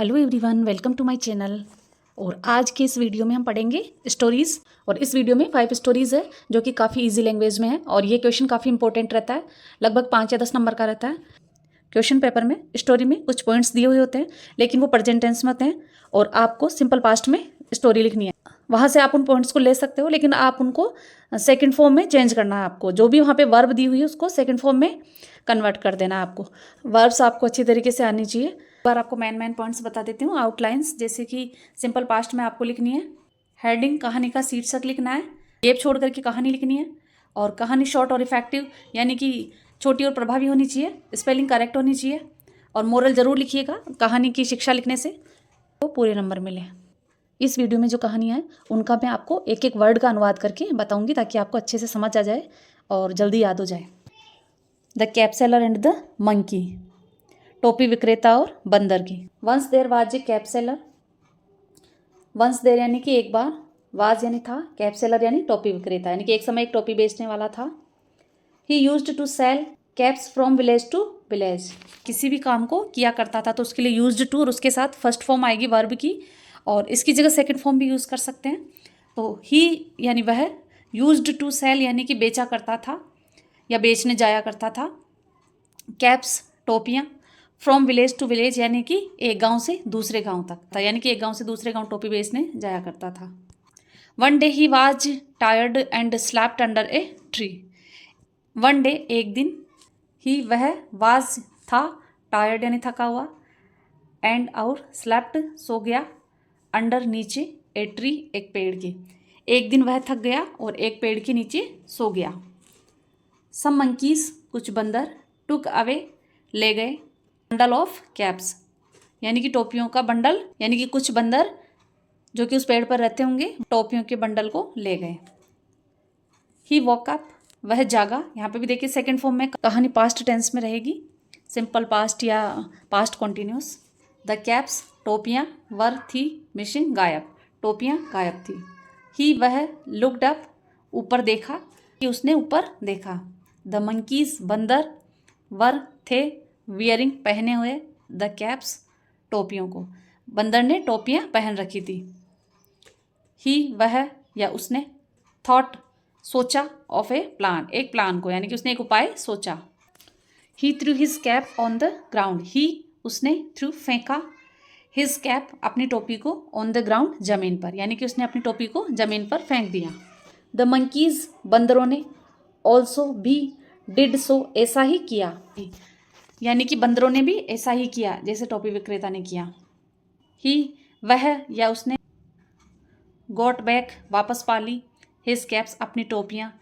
Hello everyone, welcome to my channel. और आज के इस वीडियो में हम पढ़ेंगे स्टोरीज़। और इस वीडियो में 5 स्टोरीज़ है जो कि काफ़ी इजी लैंग्वेज में है। और ये क्वेश्चन काफ़ी इंपॉर्टेंट रहता है, लगभग 5 या 10 नंबर का रहता है। क्वेश्चन पेपर में स्टोरी में कुछ पॉइंट्स दिए हुए होते हैं, लेकिन वो प्रेजेंट टेंस में होते हैं और आपको सिंपल पास्ट में स्टोरी लिखनी है। वहाँ से आप उन पॉइंट्स को ले सकते हो, लेकिन आप उनको सेकंड फॉर्म में चेंज करना है। आपको जो भी वहाँ पे वर्ब दी हुई है उसको सेकंड फॉर्म में कन्वर्ट कर देना है। आपको वर्ब्स आपको अच्छी तरीके से आनी चाहिए। एक बार आपको मेन पॉइंट्स बता देती हूँ, आउटलाइंस। जैसे कि सिंपल पास्ट में आपको लिखनी है हेडिंग, कहानी का शीर्षक लिखना है, गैप छोड़ करके कहानी लिखनी है। और कहानी शॉर्ट और इफेक्टिव, यानी कि छोटी और प्रभावी होनी चाहिए, स्पेलिंग करेक्ट होनी चाहिए। और मोरल ज़रूर लिखिएगा, कहानी की शिक्षा लिखने से तो पूरे नंबर मिले। इस वीडियो में जो कहानियाँ हैं उनका मैं आपको एक एक वर्ड का अनुवाद करके बताऊंगी, ताकि आपको अच्छे से समझ आ जाए और जल्दी याद हो जाए। The cap seller and the monkey, टोपी विक्रेता और बंदर की। Once there was a cap seller. Once there यानी कि एक बार, वाज यानी था, कैप सेलर यानी टोपी विक्रेता, यानी कि एक समय एक टोपी बेचने वाला था। He used to sell caps from village to village. किसी भी काम को किया करता था तो उसके लिए यूज्ड टू और उसके साथ फर्स्ट फॉर्म आएगी वर्ब की, और इसकी जगह सेकंड फॉर्म भी यूज़ कर सकते हैं। तो ही यानी वह, यूज्ड टू सेल यानी कि बेचा करता था या बेचने जाया करता था। कैप्स टोपियाँ, फ्रॉम विलेज टू विलेज यानी कि एक गांव से दूसरे गांव तक था, यानी कि एक गांव से दूसरे गांव टोपी बेचने जाया करता था। One day he was tired and slapped under a tree. One day एक दिन, ही वह, वाज था, टायर्ड यानी थका हुआ, एंड और स्लैप्ड सो गया, अंडर नीचे, ए ट्री एक पेड़ के। एक दिन वह थक गया और एक पेड़ के नीचे सो गया। सम मंकीज कुछ बंदर, टुक अवे ले गए, बंडल ऑफ कैप्स यानी कि टोपियों का बंडल, यानी कि कुछ बंदर जो कि उस पेड़ पर रहते होंगे टोपियों के बंडल को ले गए। ही वॉक अप, वह जागा। यहाँ पे भी देखिए सेकंड फॉर्म में कहानी पास्ट टेंस में रहेगी, सिंपल पास्ट या पास्ट कॉन्टिन्यूस। द कैप्स टोपियाँ, वर थी मिसिंग गायब, टोपियाँ गायब थी। ही वह, लुक्ड अप ऊपर देखा, कि उसने ऊपर देखा। द मंकीज बंदर, वर थे वियरिंग पहने हुए, द कैप्स टोपियों को, बंदर ने टोपियाँ पहन रखी थी। ही वह या उसने, थॉट सोचा, ऑफ ए प्लान एक प्लान को, यानी कि उसने एक उपाय सोचा। He threw his cap on the ground, he उसने, थ्रू फेंका, हिज कैप अपनी टोपी को, ऑन द ग्राउंड जमीन पर, यानी कि उसने अपनी टोपी को जमीन पर फेंक दिया। द मंकीज बंदरों ने, ऑल्सो भी, डिड सो ऐसा ही किया, यानी कि बंदरों ने भी ऐसा ही किया जैसे टोपी विक्रेता ने किया। ही वह या उसने, गॉट बैक वापस पा ली, हिज कैप्स अपनी टोपियाँ,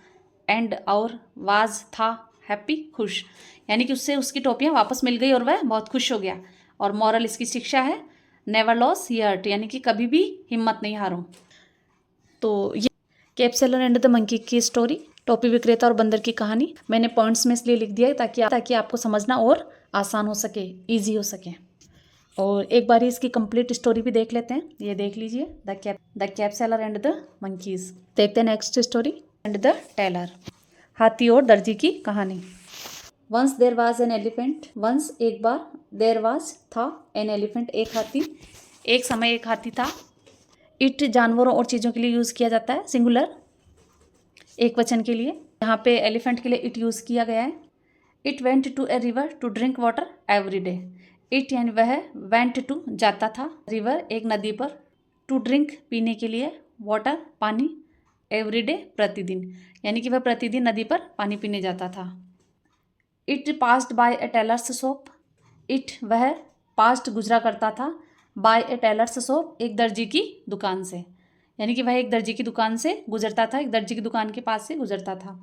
एंड और वाज था हैप्पी खुश, यानी कि उससे उसकी टोपियाँ वापस मिल गई और वह बहुत खुश हो गया। और मॉरल इसकी शिक्षा है, नेवर लॉस हियर्ट, यानी कि कभी भी हिम्मत नहीं हारो। तो ये cap seller and the monkey की स्टोरी, टोपी विक्रेता और बंदर की कहानी, मैंने पॉइंट्स में इसलिए लिख दिया है ताकि आपको समझना और आसान हो सके, ईजी हो सके। और एक बार इसकी कंप्लीट स्टोरी भी देख लेते हैं। ये देख लीजिए, the cap seller and the monkeys. देखते हैं next story, and the tailor, हाथी और दर्जी की कहानी। Once there was an elephant, once एक बार, देर वाज था, एन एलिफेंट एक हाथी, एक समय एक हाथी था। इट जानवरों और चीज़ों के लिए यूज़ किया जाता है, सिंगुलर एक वचन के लिए। यहाँ पे एलिफेंट के लिए इट यूज़ किया गया है। It went to a river to drink water every day. It यानी वह, वेंट टू जाता था, रिवर एक नदी पर, टू ड्रिंक पीने के लिए, वाटर पानी, एवरी डे प्रतिदिन, यानी कि वह प्रतिदिन नदी पर पानी पीने जाता था। It passed by a tailor's shop, it वह, पास्ट गुजरा करता था, बाय ए टेलर्स शॉप एक दर्जी की दुकान से, यानी कि वह एक दर्जी की दुकान से गुजरता था, एक दर्जी की दुकान के पास से गुजरता था।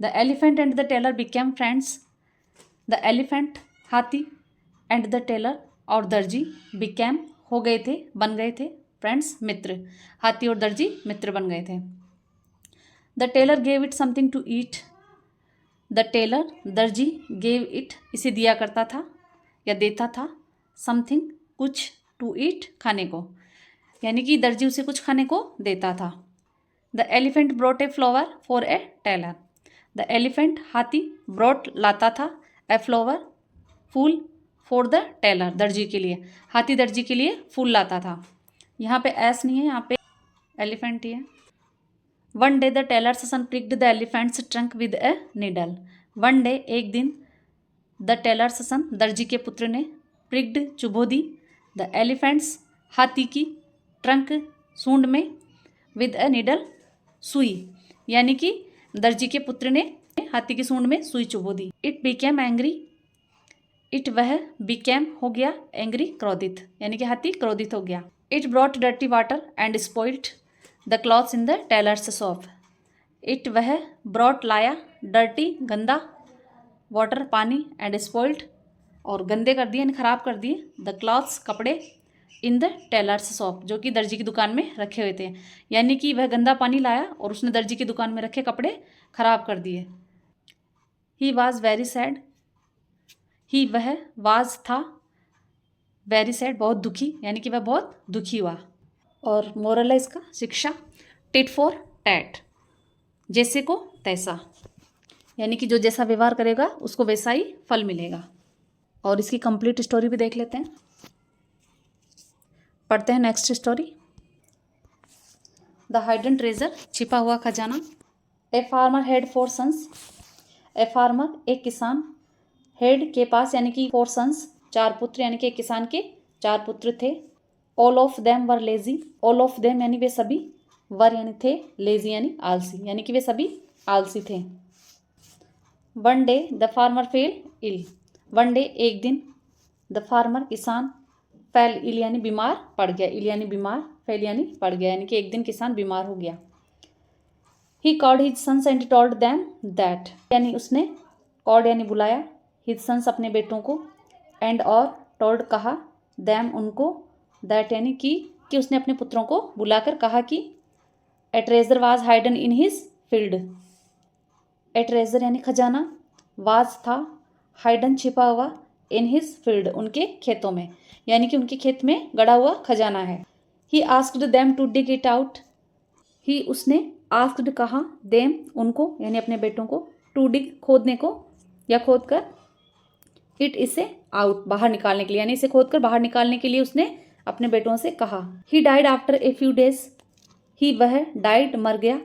The elephant and the tailor became friends, the elephant हाथी, एंड द टेलर और दर्जी, बिकेम हो गए थे, बन गए थे, फ्रेंड्स मित्र, हाथी और दर्जी मित्र बन गए थे। The tailor gave it something to eat, the tailor दर्जी, गेव इट इसे दिया करता था या देता था, समथिंग कुछ, टू ईट खाने को, यानी कि दर्जी उसे कुछ खाने को देता था। The elephant brought a flower for a tailor, the elephant हाथी, ब्रॉट लाता था, ए फ्लावर फूल, फॉर द टेलर, दर्जी के लिए, हाथी दर्जी के लिए फूल लाता था। यहाँ पे एस नहीं है, यहाँ पे एलिफेंट ही है। One day the tailor's son pricked the elephant's trunk with a needle. One day, एक दिन, द टेलर्स सन, दर्जी के पुत्र ने, प्रिक्ड, चुभो दी, द एलिफेंट्स, हाथी की, ट्रंक, सूंड में, विद ए नीडल, सुई, यानी कि दर्जी के पुत्र ने हाथी की सूंड में सुई चुभो दी। इट बिकेम एंग्री, इट वह, बिकेम हो गया, एंग्री क्रोधित, यानी कि हाथी क्रोधित हो गया। It brought dirty water and spoiled the clothes in the tailor's shop. It वह, ब्रॉट लाया, डर्टी गंदा, वाटर पानी, एंड स्पॉइल्ड और गंदे कर दिए यानी खराब कर दिए, द क्लॉथ्स कपड़े, इन द टेलर्स शॉप जो कि दर्जी की दुकान में रखे हुए थे, यानी कि वह गंदा पानी लाया और उसने दर्जी की दुकान में रखे कपड़े खराब कर दिए। ही वॉज वेरी सैड, ही वह, वाज था, वेरी सैड बहुत दुखी, यानी कि वह बहुत दुखी हुआ। और मोरल है इसका, शिक्षा, टिट फॉर टैट, जैसे को तैसा, यानी कि जो जैसा व्यवहार करेगा उसको वैसा ही फल मिलेगा। और इसकी कंप्लीट स्टोरी भी देख लेते हैं, पढ़ते हैं next story. The hidden treasure, छिपा हुआ खजाना। A farmer had 4 sons, a farmer एक किसान, हेड के पास यानी कि 4 सन्स 4 पुत्र, यानी कि एक किसान के 4 पुत्र थे। All of them were lazy, all of them यानी वे सभी, वर यानी थे, लेजी यानी आलसी, यानी कि वे सभी आलसी थे। One day the farmer fell ill, one day एक दिन, द फार्मर किसान, फेल इल यानी बीमार पड़ गया, इल यानी बीमार, फेल यानी पड़ गया, यानी कि एक दिन किसान बीमार हो गया। He called his sons and told them that, यानी उसने, कॉल्ड यानी बुलाया, हिज सन्स अपने बेटों को, एंड और, टोल्ड कहा, देम उनको, दैट यानी कि उसने अपने पुत्रों को बुलाकर कहा कि a treasure was hidden in his field, a treasure यानी खजाना, वाज था, हाइडन छिपा हुआ, इन हिज फील्ड उनके खेतों में, यानी कि उनके खेत में गड़ा हुआ खजाना है। He asked them to dig it out, he उसने, आस्क्ड कहा, देम उनको यानी अपने बेटों को, टू डिग खोदने को या खोद कर, इट इसे आउट बाहर निकालने के लिए, यानी इसे खोद कर बाहर निकालने के लिए उसने अपने बेटों से कहा। He died after a few days, he वह, डाइड मर गया,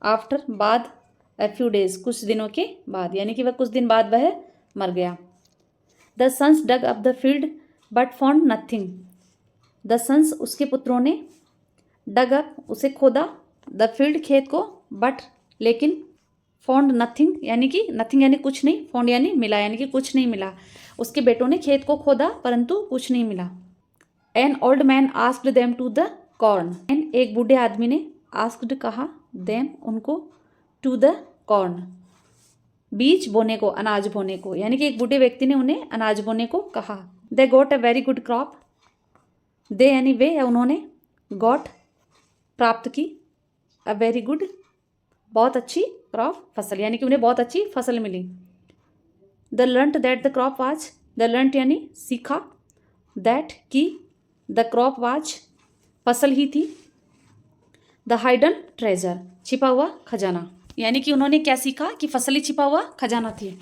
आफ्टर बाद, ए फ्यू डेज कुछ दिनों के बाद, यानी कि वह कुछ दिन बाद वह मर गया। The sons dug up the field but found nothing, the sons उसके पुत्रों ने, डग अप उसे खोदा, द फील्ड खेत को, बट लेकिन, फाउंड नथिंग यानी कि, नथिंग यानी कुछ नहीं, फाउंड यानी मिला, यानी कि कुछ नहीं मिला, उसके बेटों ने खेत को खोदा परंतु कुछ नहीं मिला। An old man asked them to the corn, an एक बूढ़े आदमी ने, आस्क्ड कहा, देम उनको, टू द कॉर्न बीज बोने को, अनाज बोने को, यानी कि एक बूढ़े व्यक्ति ने उन्हें अनाज बोने को कहा। They got a very good crop, they यानी वे या उन्होंने, गॉट प्राप्त की, अ वेरी गुड बहुत अच्छी, क्रॉप फसल, यानी कि उन्हें बहुत अच्छी फसल मिली। They learnt that the crop was, they learnt यानी सीखा, दैट की, द क्रॉप वाज फसल ही थी, द हाइडन ट्रेजर छिपा हुआ खजाना, यानी कि उन्होंने क्या सीखा कि फसल ही छिपा हुआ खजाना थी।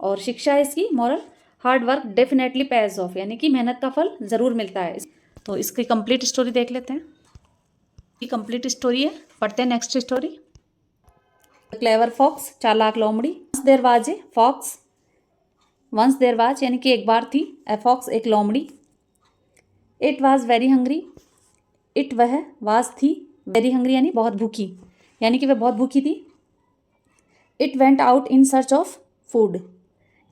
और शिक्षा है इसकी, moral, hard work definitely page of, यानी कि मेहनत का फल ज़रूर मिलता है। तो इसकी कंप्लीट स्टोरी देख लेते हैं, ये कंप्लीट स्टोरी है, पढ़ते हैं नेक्स्ट स्टोरी। क्लेवर फॉक्स, चालाक लोमड़ी। Once there was a fox, once there was यानी कि एक बार थी, ए फॉक्स एक लोमड़ी। It was very hungry, it वह, वाज थी, वेरी हंग्री यानी बहुत भूखी, यानी कि वह बहुत भूखी थी। It went out in search of food,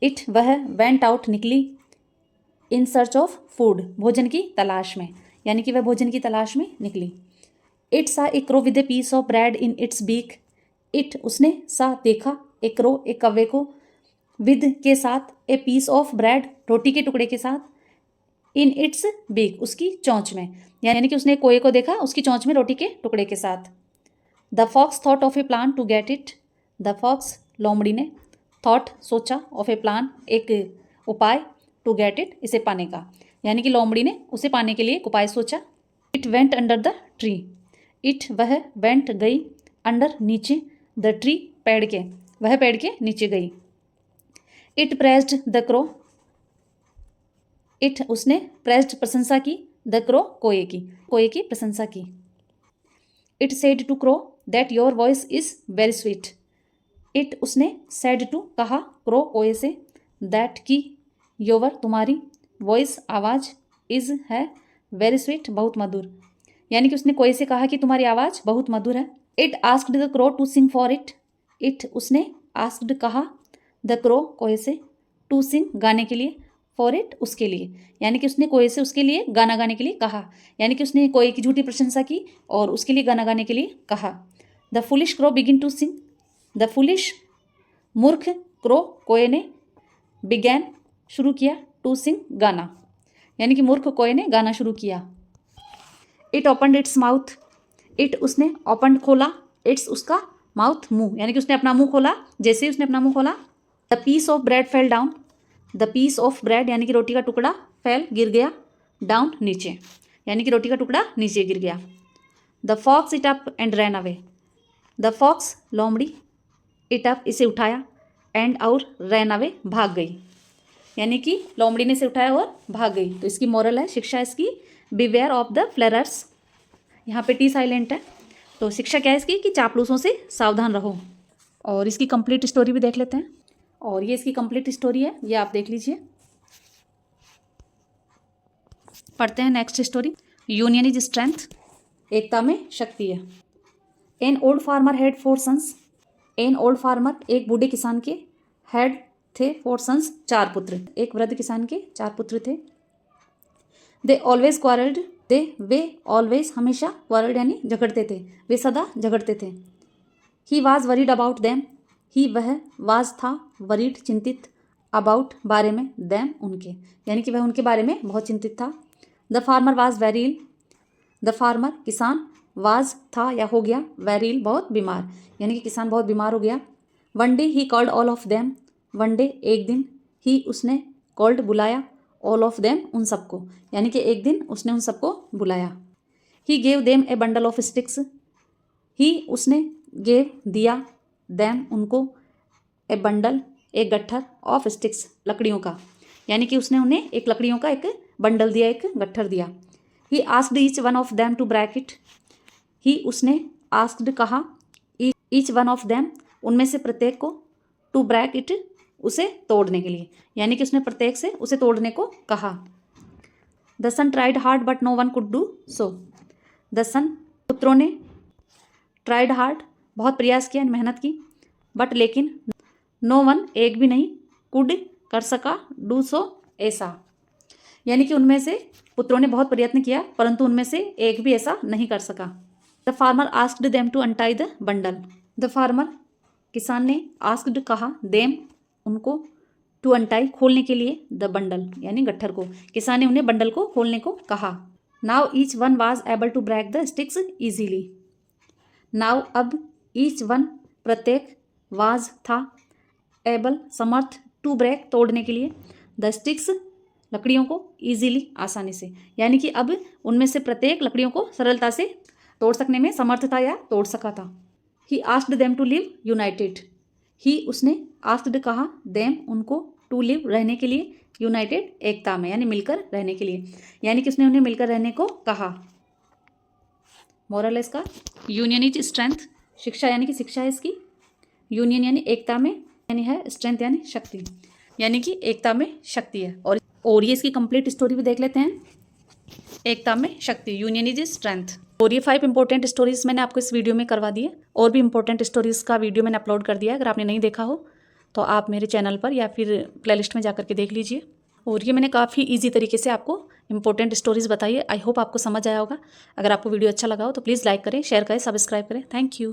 it वह, वेंट आउट निकली, इन सर्च ऑफ फूड भोजन की तलाश में, यानी कि वह भोजन की तलाश में निकली। It saw a crow with a piece of bread in its beak, it उसने, सा देखा, ए क्रो एक कौवे को, विद के साथ, ए पीस ऑफ ब्रेड रोटी के टुकड़े के साथ, इन इट्स बीक उसकी चोंच में, यानी कि उसने कोए को देखा उसकी चोंच में रोटी के टुकड़े के साथ। The fox thought of a plan to get it, the fox लोमड़ी ने, थॉट सोचा, ऑफ ए प्लान एक उपाय, टू गेट इट इसे पाने का, यानी कि लोमड़ी ने उसे पाने के लिए एक उपाय सोचा। It went under the tree, it वह, वेंट गई, अंडर नीचे, द ट्री पेड़ के, वह पेड़ के नीचे गई। It praised the crow, it उसने प्रेस्ड प्रशंसा की, द क्रो कोए की प्रशंसा की। It said to crow that your voice is very sweet. It उसने सेड टू कहा क्रो कोए से, दैट की योवर तुम्हारी, वॉइस आवाज़, इज है वेरी स्वीट बहुत मधुर। यानी कि उसने कोए से कहा कि तुम्हारी आवाज़ बहुत मधुर है। It asked the crow to sing for it. It उसने आस्क्ड कहा द क्रो कोए से, टू सिंग गाने के लिए, फॉर इट उसके लिए। यानी कि उसने कोए से उसके लिए गाना गाने के लिए कहा। यानी कि उसने कोए की झूठी प्रशंसा की और उसके लिए गाना गाने के लिए कहा। The foolish crow begin to sing. The foolish मूर्ख क्रो कोए ने, बिगैन शुरू किया, टू सिंग गाना। यानी कि मूर्ख कोए ने गाना शुरू किया। It opened its mouth. It उसने ओपनड खोला, इट्स उसका माउथ मुंह। यानी कि उसने अपना मुंह खोला। जैसे ही उसने अपना मुंह खोला, the piece of bread fell down. The piece of bread यानी कि रोटी का टुकड़ा, फेल गिर गया, डाउन नीचे, यानी कि रोटी का टुकड़ा नीचे गिर गया। The fox it up and ran away. The fox लोमड़ी, इट अप इसे उठाया, एंड और रैन अवे भाग गई। यानी कि लोमड़ी ने इसे उठाया और भाग गई। तो इसकी मोरल है, शिक्षा इसकी, बिवेयर ऑफ द फ्लेरर्स। यहाँ पे टी साइलेंट है। तो शिक्षा क्या है इसकी कि चापलूसों से सावधान रहो। और इसकी कंप्लीट स्टोरी भी देख लेते हैं। और ये इसकी कंप्लीट स्टोरी है, ये आप देख लीजिए। पढ़ते हैं next story. Union is strength, एकता में शक्ति है। An old farmer had 4 sons. An old farmer एक बूढ़े किसान के, हैड थे 4 सन्स 4 पुत्र। एक वृद्ध किसान के 4 पुत्र थे। They always quarrelled. वे ऑलवेज हमेशा, क्वारल्ड यानी झगड़ते थे, वे सदा झगड़ते थे। He was worried about them. He वह, वाज था, वरीड चिंतित, अबाउट बारे में, दैम उनके, यानी कि वह उनके बारे में बहुत चिंतित था। The farmer was very ill. The farmer किसान, वाज था या हो गया, वेरी इल बहुत बीमार, यानी कि किसान बहुत बीमार हो गया। One day he called all of them. One day एक दिन, ही उसने, कॉल्ड बुलाया, ऑल ऑफ देम उन सबको, यानी कि एक दिन उसने उन सबको बुलाया। He gave them a bundle of sticks. He उसने, गेव दिया, देम उनको, ए बंडल एक गट्ठर, ऑफ स्टिक्स लकड़ियों का, यानी कि उसने उन्हें एक लकड़ियों का एक बंडल दिया, एक गट्ठर दिया। He asked each one of them to break it. He उसने, आस्क्ड कहा, ईच वन ऑफ देम उनमें से प्रत्येक को, टू ब्रेक इट उसे तोड़ने के लिए, यानी कि उसने प्रत्येक से उसे तोड़ने को कहा। The son tried hard but no one could do so. The son पुत्रों ने, ट्राइड हार्ड बहुत प्रयास किया, मेहनत की, बट लेकिन, नो वन एक भी नहीं, कुड कर सका, डू सो ऐसा, यानी कि उनमें से पुत्रों ने बहुत प्रयत्न किया परंतु उनमें से एक भी ऐसा नहीं कर सका। The farmer asked them to untie the bundle. The farmer किसान ने, आस्क्ड कहा, देम उनको, टू अनटाई खोलने के लिए, द बंडल यानी गट्ठर को, किसान ने उन्हें बंडल को खोलने को कहा। Now each one was able to break the sticks easily. Now अब, ईच वन प्रत्येक, वाज था, एबल समर्थ, टू ब्रेक तोड़ने के लिए, द स्टिक्स लकड़ियों को, ईजीली आसानी से, यानी कि अब उनमें से प्रत्येक लकड़ियों को सरलता से तोड़ सकने में समर्थ था या तोड़ सका था। He asked them to live united. He उसने, आस्क्ड कहा, देम उनको, टू लिव रहने के लिए, यूनाइटेड एकता में यानी मिलकर रहने के लिए, यानी कि उसने उन्हें मिलकर रहने को कहा। मोरल है इसका, यूनियन इज स्ट्रेंथ, शिक्षा यानी कि शिक्षा है इसकी, यूनियन यानी एकता में, यानी है स्ट्रेंथ यानी शक्ति, यानी कि एकता में शक्ति है। और ये इसकी कंप्लीट स्टोरी भी देख लेते हैं। एकता में शक्ति, यूनियन इज स्ट्रेंथ। और ये 5 इंपॉर्टेंट स्टोरीज मैंने आपको इस वीडियो में करवा दिए। और भी इंपॉर्टेंट स्टोरीज का वीडियो मैंने अपलोड कर दिया है, अगर आपने नहीं देखा हो तो आप मेरे चैनल पर या फिर प्लेलिस्ट में जाकर के देख लीजिए। और ये मैंने काफ़ी ईजी तरीके से आपको इंपॉर्टेंट स्टोरीज बताई है। आई होप आपको समझ आया होगा। अगर आपको वीडियो अच्छा लगा हो तो प्लीज़ लाइक करें, शेयर करें, सब्सक्राइब करें। Thank you.